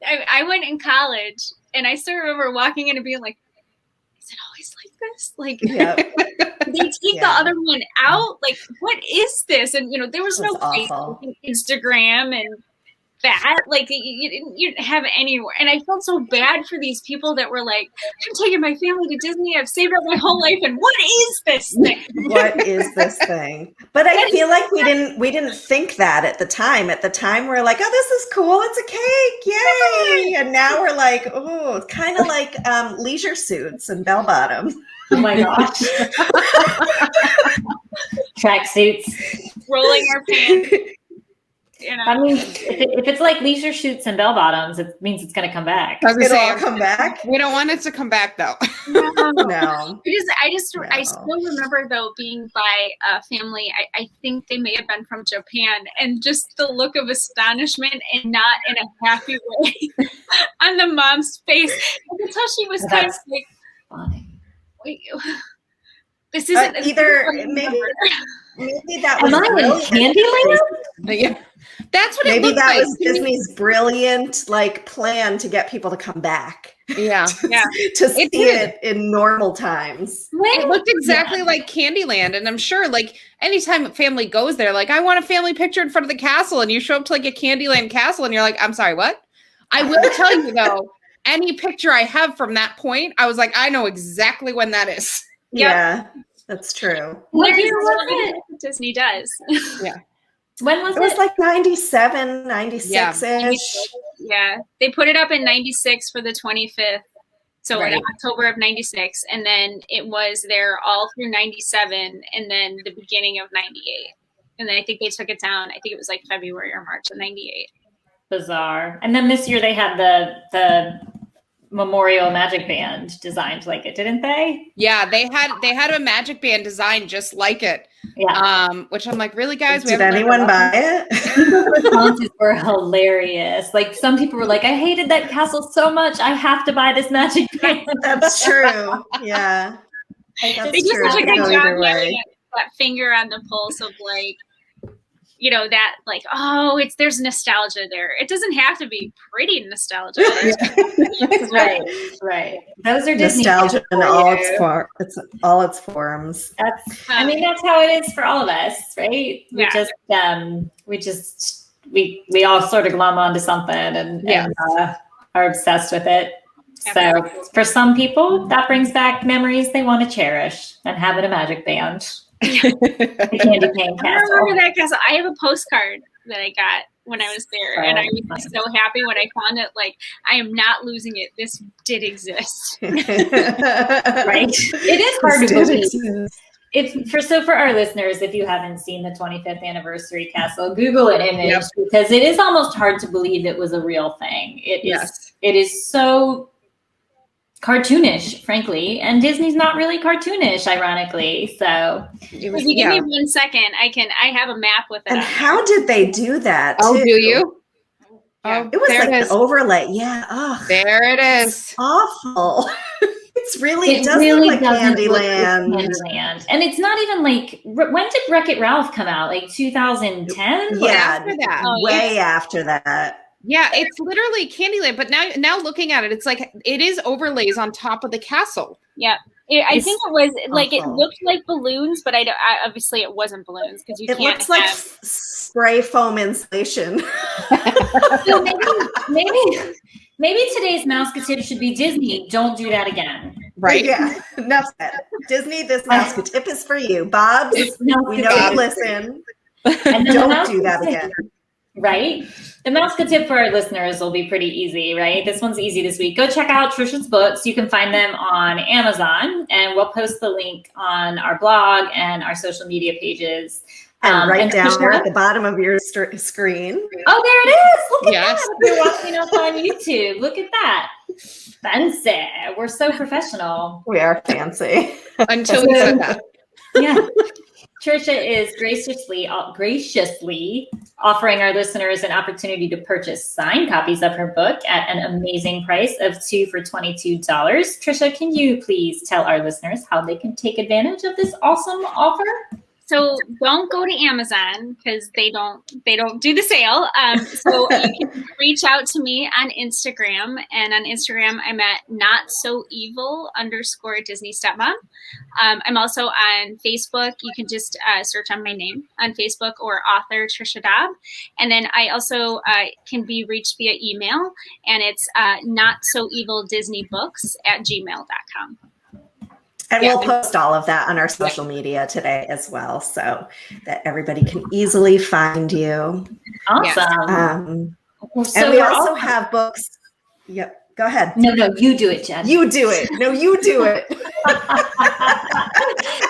I went in college, and I still remember walking in and being like, "Is it always like this?" Like. Yep. They take the other one out. Like, what is this? And there was no Facebook and Instagram and that. Like, you didn't have anywhere. And I felt so bad for these people that were like, "I'm taking my family to Disney. I've saved up my whole life. And what is this thing? What is this thing?" But I feel like we didn't think that at the time. At the time, we're like, "Oh, this is cool. It's a cake, yay!" And now we're like, "Oh, it's kind of like leisure suits and bell bottoms." Oh my gosh. Track suits. Rolling our pants. I mean, if it's like leisure suits and bell bottoms, it means it's going to come back. It'll all come back. We don't want it to come back though. No. I still remember though being by a family. I think they may have been from Japan, and just the look of astonishment and not in a happy way on the mom's face. I could tell she was kind of like, funny. Wait, this isn't either. Maybe that was Candyland. Yeah, that's what maybe it looked that like. was Disney's brilliant plan to get people to come back. Yeah, to see it in normal times. It looked exactly like Candyland, and I'm sure like anytime a family goes there, like I want a family picture in front of the castle, and you show up to like a Candyland castle, and you're like, I'm sorry, what? I will tell you though. Any picture I have from that point, I was like, I know exactly when that is. Yeah, that's true. What year was it? Disney does. Yeah. When was it? It was like 97, 96-ish. Yeah, they put it up in '96 for the 25th. So Right. in October of '96, and then it was there all through '97, and then the beginning of '98, and then I think they took it down. I think it was like February or March of '98. Bizarre. And then this year they had the Memorial Magic Band designed like it, didn't they? Yeah, they had a magic band design just like it. Yeah. Which I'm like, really, guys? Did anyone buy it? The responses were hilarious. Like some people were like, I hated that castle so much. I have to buy this magic band. That's true. Yeah. They That's do true. such a It could good go job either having way. that finger on the pulse of like, you know, that like, oh, there's nostalgia there. It doesn't have to be pretty nostalgia. Right. Those are Disney Nostalgia in fans for all you. it's all its forms. That's that's how it is for all of us, right? Yeah. We all sort of glom onto something and are obsessed with it. So for some people, that brings back memories they want to cherish, and having a magic band. The candy cane I castle. remember that castle. I have a postcard that I got when I was there, and I was so happy when I found it. Like, I am not losing it. This did exist. Right? It is hard to believe. For our listeners, if you haven't seen the 25th anniversary castle, Google an image because it is almost hard to believe it was a real thing. It is so cartoonish, frankly, and Disney's not really cartoonish, ironically. So if you give me 1 second, I have a map with it. And how did they do that? Oh, too? do you? Yeah. Oh, It was there like it an is. overlay. Yeah. Oh, There it is. awful. It does really look like doesn't look like Candyland. Candyland. And it's not even like, when did Wreck-It Ralph come out? Like 2010? Yeah, after that. way after that. Yeah, it's literally Candyland. But now looking at it, it's like it is overlays on top of the castle. Yeah. I think it was like it awful. looked like balloons, but obviously it wasn't balloons because you It can't looks like have. spray foam insulation. So maybe today's Mousecatip should be Disney. Don't do that again. Right. Yeah. Enough said. Disney, this mouse tip is for you. Bob's, we know you listen. And then Don't do that again. Right? The Mousecatip for our listeners will be pretty easy, right? This one's easy this week. Go check out Trisha's books. You can find them on Amazon, and we'll post the link on our blog and our social media pages. And right down Trisha, there at the bottom of your screen. Oh, there it is. Look at Yes. that. If you're watching us on YouTube, look at that. Fancy. We're so professional. We are fancy. Until we said that. Yeah. Trisha is graciously offering our listeners an opportunity to purchase signed copies of her book at an amazing price of 2 for $22. Trisha, can you please tell our listeners how they can take advantage of this awesome offer? So don't go to Amazon because they don't do the sale. So you can reach out to me on Instagram, and on Instagram I'm at @NotSoEvil_Disney Stepmom. I'm also on Facebook. You can just search on my name on Facebook or author Trisha Daab, and then I also can be reached via email, and it's notsoevildisneybooks@gmail.com. And we'll post all of that on our social media today as well, so that everybody can easily find you. Awesome. And we also have books. Yep. Go ahead. No, you do it, Jen. You do it. No, you do it.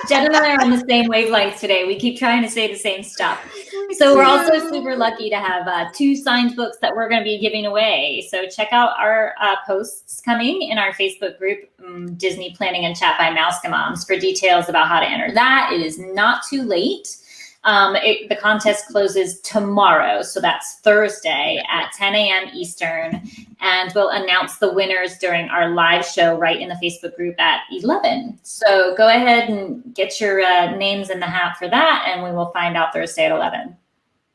Jen and I are on the same wavelength today. We keep trying to say the same stuff. So we're also super lucky to have 2 signed books that we're going to be giving away. So check out our posts coming in our Facebook group, Disney Planning and Chat by Mousecatip, for details about how to enter that. It is not too late. The contest closes tomorrow, so that's Thursday at 10 a.m. Eastern, and we'll announce the winners during our live show right in the Facebook group at 11. So go ahead and get your names in the hat for that, and we will find out Thursday at 11.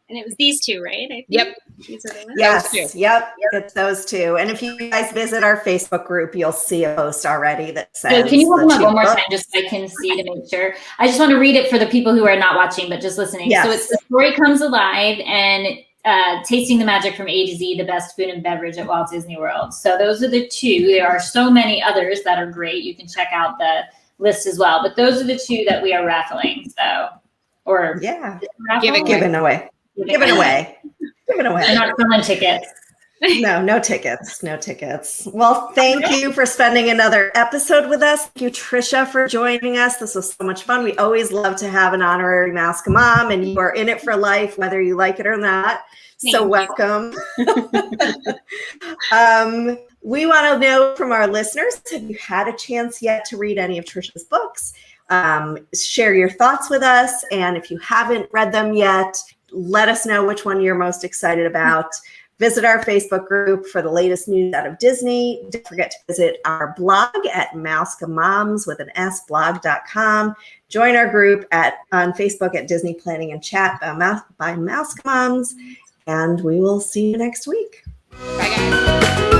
And it was these 2, right? I think. Yep. These are the ones? Yes. Yep. It's those 2. And if you guys visit our Facebook group, you'll see a post already that says. So can you hold them up one more books. time just so I can see to make sure? I just want to read it for the people who are not watching but just listening. Yes. So it's The Story Comes Alive and Tasting the Magic from A to Z, the best food and beverage at Walt Disney World. So those are the 2. There are so many others that are great. You can check out the list as well. But those are the 2 that we are raffling. So, or Yeah. raffle? Giving Giving away. Giving away. Giving away. We're not selling tickets. No tickets. No tickets. Well, thank you for spending another episode with us. Thank you, Trisha, for joining us. This was so much fun. We always love to have an honorary Mask Mom, and you are in it for life, whether you like it or not. So welcome. We want to know from our listeners, have you had a chance yet to read any of Trisha's books? Share your thoughts with us. And if you haven't read them yet, let us know which one you're most excited about. Visit our Facebook group for the latest news out of Disney. Don't forget to visit our blog at mousecamoms with an S blog.com. Join our group on Facebook at Disney Planning and Chat by Mousecamoms. And we will see you next week. Bye, guys.